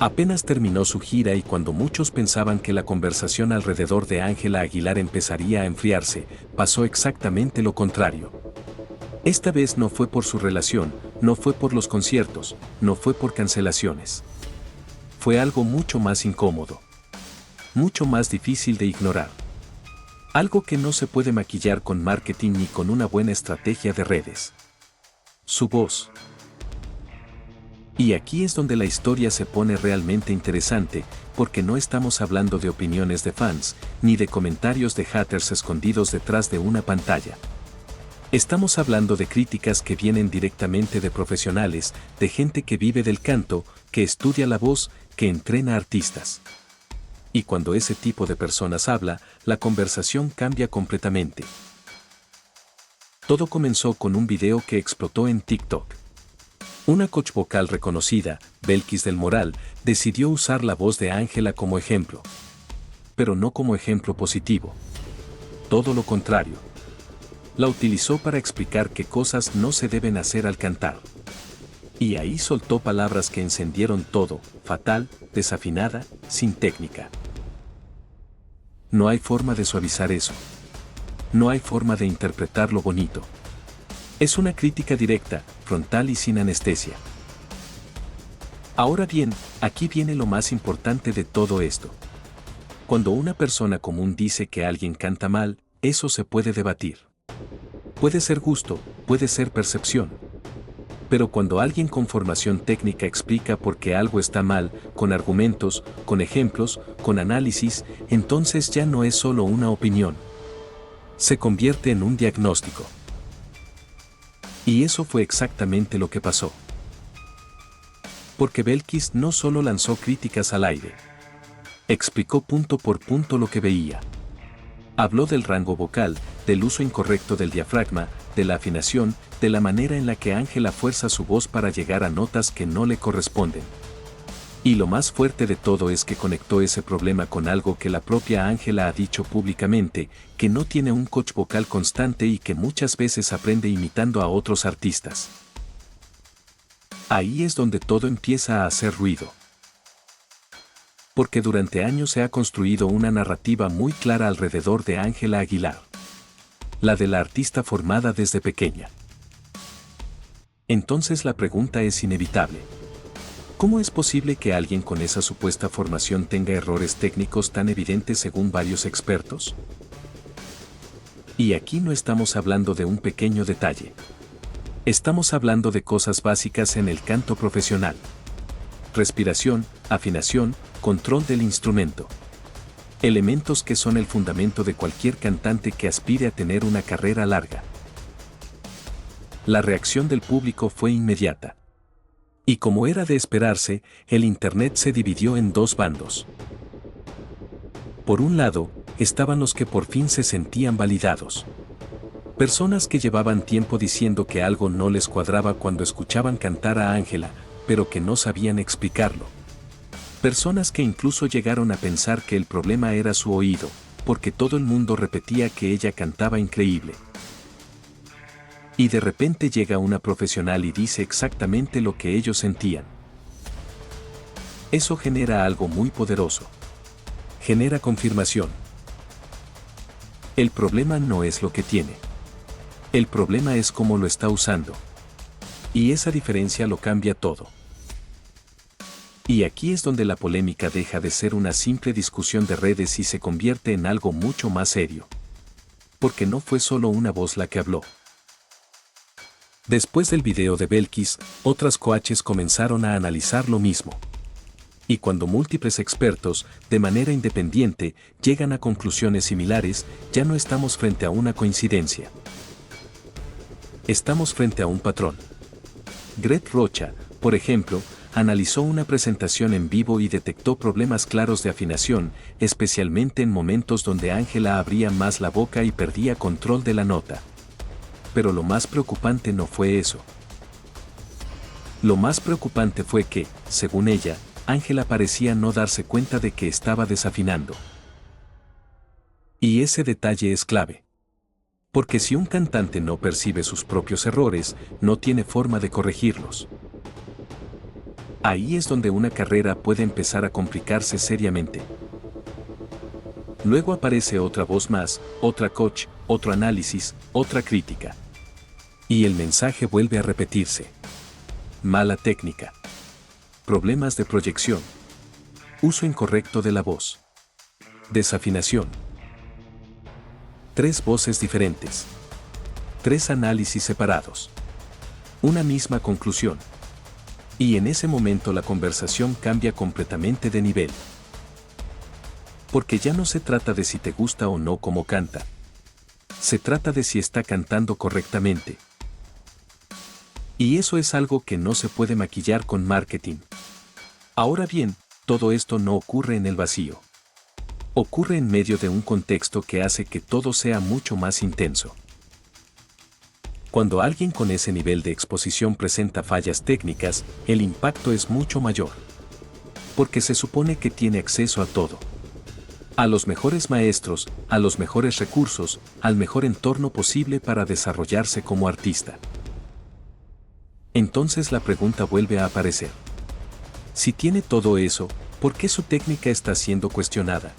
Apenas terminó su gira y cuando muchos pensaban que la conversación alrededor de Ángela Aguilar empezaría a enfriarse, pasó exactamente lo contrario. Esta vez no fue por su relación, no fue por los conciertos, no fue por cancelaciones. Fue algo mucho más incómodo. Mucho más difícil de ignorar. Algo que no se puede maquillar con marketing ni con una buena estrategia de redes. Su voz. Y aquí es donde la historia se pone realmente interesante, porque no estamos hablando de opiniones de fans, ni de comentarios de haters escondidos detrás de una pantalla. Estamos hablando de críticas que vienen directamente de profesionales, de gente que vive del canto, que estudia la voz, que entrena artistas. Y cuando ese tipo de personas habla, la conversación cambia completamente. Todo comenzó con un video que explotó en TikTok. Una coach vocal reconocida, Belkis del Moral, decidió usar la voz de Ángela como ejemplo. Pero no como ejemplo positivo. Todo lo contrario. La utilizó para explicar qué cosas no se deben hacer al cantar. Y ahí soltó palabras que encendieron todo, fatal, desafinada, sin técnica. No hay forma de suavizar eso. No hay forma de interpretarlo bonito. Es una crítica directa, frontal y sin anestesia. Ahora bien, aquí viene lo más importante de todo esto. Cuando una persona común dice que alguien canta mal, eso se puede debatir. Puede ser gusto, puede ser percepción. Pero cuando alguien con formación técnica explica por qué algo está mal, con argumentos, con ejemplos, con análisis, entonces ya no es solo una opinión. Se convierte en un diagnóstico. Y eso fue exactamente lo que pasó. Porque Belkis no solo lanzó críticas al aire. Explicó punto por punto lo que veía. Habló del rango vocal, del uso incorrecto del diafragma, de la afinación, de la manera en la que Ángela fuerza su voz para llegar a notas que no le corresponden. Y lo más fuerte de todo es que conectó ese problema con algo que la propia Ángela ha dicho públicamente, que no tiene un coach vocal constante y que muchas veces aprende imitando a otros artistas. Ahí es donde todo empieza a hacer ruido. Porque durante años se ha construido una narrativa muy clara alrededor de Ángela Aguilar. La de la artista formada desde pequeña. Entonces la pregunta es inevitable. ¿Cómo es posible que alguien con esa supuesta formación tenga errores técnicos tan evidentes según varios expertos? Y aquí no estamos hablando de un pequeño detalle. Estamos hablando de cosas básicas en el canto profesional. Respiración, afinación, control del instrumento. Elementos que son el fundamento de cualquier cantante que aspire a tener una carrera larga. La reacción del público fue inmediata. Y como era de esperarse, el internet se dividió en dos bandos. Por un lado, estaban los que por fin se sentían validados. Personas que llevaban tiempo diciendo que algo no les cuadraba cuando escuchaban cantar a Ángela, pero que no sabían explicarlo. Personas que incluso llegaron a pensar que el problema era su oído, porque todo el mundo repetía que ella cantaba increíble. Y de repente llega una profesional y dice exactamente lo que ellos sentían. Eso genera algo muy poderoso. Genera confirmación. El problema no es lo que tiene. El problema es cómo lo está usando. Y esa diferencia lo cambia todo. Y aquí es donde la polémica deja de ser una simple discusión de redes y se convierte en algo mucho más serio. Porque no fue solo una voz la que habló. Después del video de Belkis, otras coaches comenzaron a analizar lo mismo. Y cuando múltiples expertos, de manera independiente, llegan a conclusiones similares, ya no estamos frente a una coincidencia. Estamos frente a un patrón. Greg Rocha, por ejemplo, analizó una presentación en vivo y detectó problemas claros de afinación, especialmente en momentos donde Ángela abría más la boca y perdía control de la nota. Pero lo más preocupante no fue eso. Lo más preocupante fue que, según ella, Ángela parecía no darse cuenta de que estaba desafinando. Y ese detalle es clave. Porque si un cantante no percibe sus propios errores, no tiene forma de corregirlos. Ahí es donde una carrera puede empezar a complicarse seriamente. Luego aparece otra voz más, otra coach, otro análisis, otra crítica. Y el mensaje vuelve a repetirse. Mala técnica. Problemas de proyección. Uso incorrecto de la voz. Desafinación. 3 voces diferentes. 3 análisis separados. Una misma conclusión. Y en ese momento la conversación cambia completamente de nivel. Porque ya no se trata de si te gusta o no cómo canta. Se trata de si está cantando correctamente. Y eso es algo que no se puede maquillar con marketing. Ahora bien, todo esto no ocurre en el vacío. Ocurre en medio de un contexto que hace que todo sea mucho más intenso. Cuando alguien con ese nivel de exposición presenta fallas técnicas, el impacto es mucho mayor. Porque se supone que tiene acceso a todo. A los mejores maestros, a los mejores recursos, al mejor entorno posible para desarrollarse como artista. Entonces la pregunta vuelve a aparecer. Si tiene todo eso, ¿por qué su técnica está siendo cuestionada?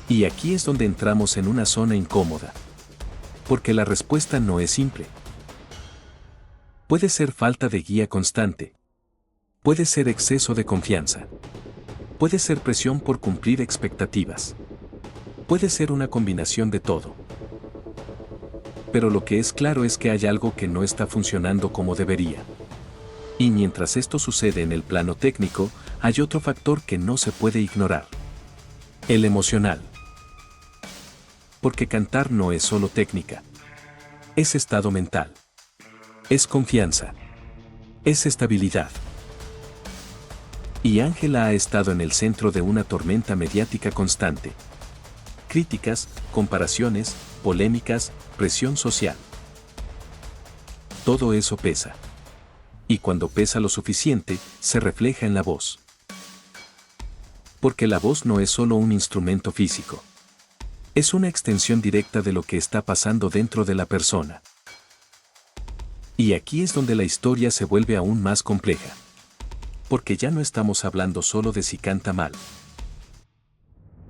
Y aquí es donde entramos en una zona incómoda. Porque la respuesta no es simple. Puede ser falta de guía constante. Puede ser exceso de confianza. Puede ser presión por cumplir expectativas. Puede ser una combinación de todo. Pero lo que es claro es que hay algo que no está funcionando como debería. Y mientras esto sucede en el plano técnico, hay otro factor que no se puede ignorar. El emocional. Porque cantar no es solo técnica. Es estado mental. Es confianza. Es estabilidad. Y Ángela ha estado en el centro de una tormenta mediática constante. Críticas, comparaciones, polémicas, presión social. Todo eso pesa. Y cuando pesa lo suficiente, se refleja en la voz. Porque la voz no es solo un instrumento físico. Es una extensión directa de lo que está pasando dentro de la persona. Y aquí es donde la historia se vuelve aún más compleja. Porque ya no estamos hablando solo de si canta mal.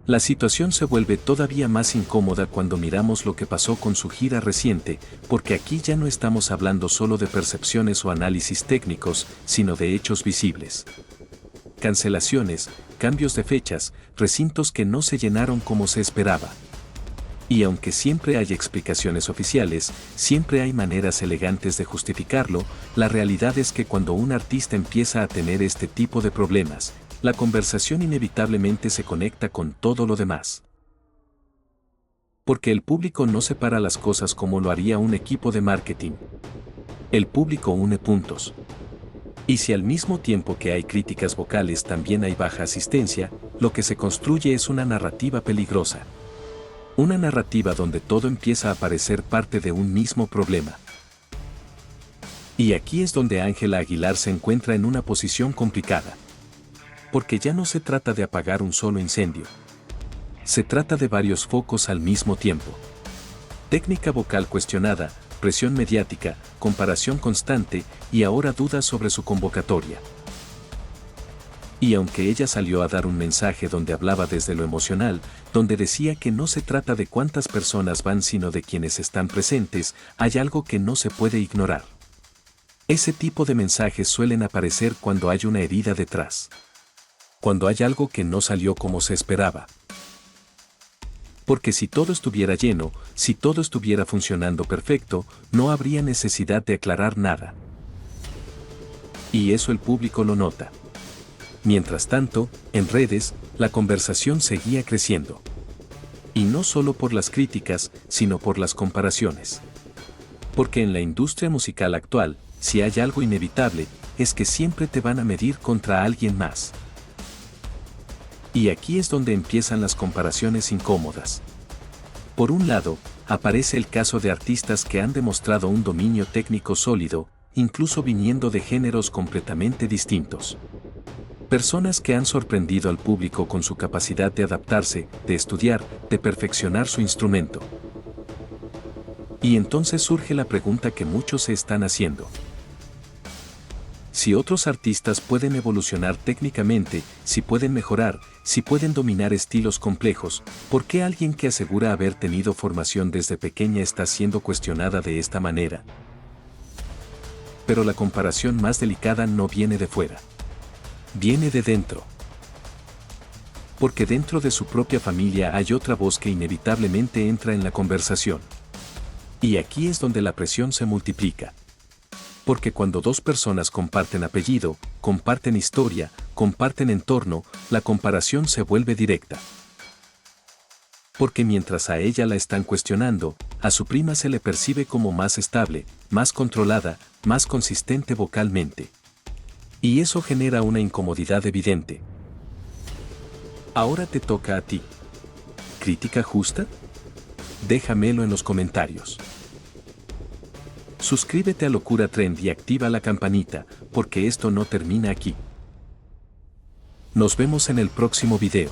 La situación se vuelve todavía más incómoda cuando miramos lo que pasó con su gira reciente, porque aquí ya no estamos hablando solo de percepciones o análisis técnicos, sino de hechos visibles. Cancelaciones, cambios de fechas, recintos que no se llenaron como se esperaba. Y aunque siempre hay explicaciones oficiales, siempre hay maneras elegantes de justificarlo, la realidad es que cuando un artista empieza a tener este tipo de problemas, la conversación inevitablemente se conecta con todo lo demás. Porque el público no separa las cosas como lo haría un equipo de marketing. El público une puntos. Y si al mismo tiempo que hay críticas vocales también hay baja asistencia, lo que se construye es una narrativa peligrosa. Una narrativa donde todo empieza a parecer parte de un mismo problema. Y aquí es donde Ángela Aguilar se encuentra en una posición complicada. Porque ya no se trata de apagar un solo incendio. Se trata de varios focos al mismo tiempo. Técnica vocal cuestionada, presión mediática, comparación constante y ahora dudas sobre su convocatoria. Y aunque ella salió a dar un mensaje donde hablaba desde lo emocional, donde decía que no se trata de cuántas personas van sino de quienes están presentes, hay algo que no se puede ignorar. Ese tipo de mensajes suelen aparecer cuando hay una herida detrás. Cuando hay algo que no salió como se esperaba. Porque si todo estuviera lleno, si todo estuviera funcionando perfecto, no habría necesidad de aclarar nada. Y eso el público lo nota. Mientras tanto, en redes, la conversación seguía creciendo. Y no solo por las críticas, sino por las comparaciones. Porque en la industria musical actual, si hay algo inevitable, es que siempre te van a medir contra alguien más. Y aquí es donde empiezan las comparaciones incómodas. Por un lado, aparece el caso de artistas que han demostrado un dominio técnico sólido, incluso viniendo de géneros completamente distintos. Personas que han sorprendido al público con su capacidad de adaptarse, de estudiar, de perfeccionar su instrumento. Y entonces surge la pregunta que muchos se están haciendo. Si otros artistas pueden evolucionar técnicamente, si pueden mejorar, si pueden dominar estilos complejos, ¿por qué alguien que asegura haber tenido formación desde pequeña está siendo cuestionada de esta manera? Pero la comparación más delicada no viene de fuera. Viene de dentro. Porque dentro de su propia familia hay otra voz que inevitablemente entra en la conversación. Y aquí es donde la presión se multiplica. Porque cuando dos personas comparten apellido, comparten historia, comparten entorno, la comparación se vuelve directa. Porque mientras a ella la están cuestionando, a su prima se le percibe como más estable, más controlada, más consistente vocalmente. Y eso genera una incomodidad evidente. Ahora te toca a ti. ¿Crítica justa? Déjamelo en los comentarios. Suscríbete a Locura Trend y activa la campanita, porque esto no termina aquí. Nos vemos en el próximo video.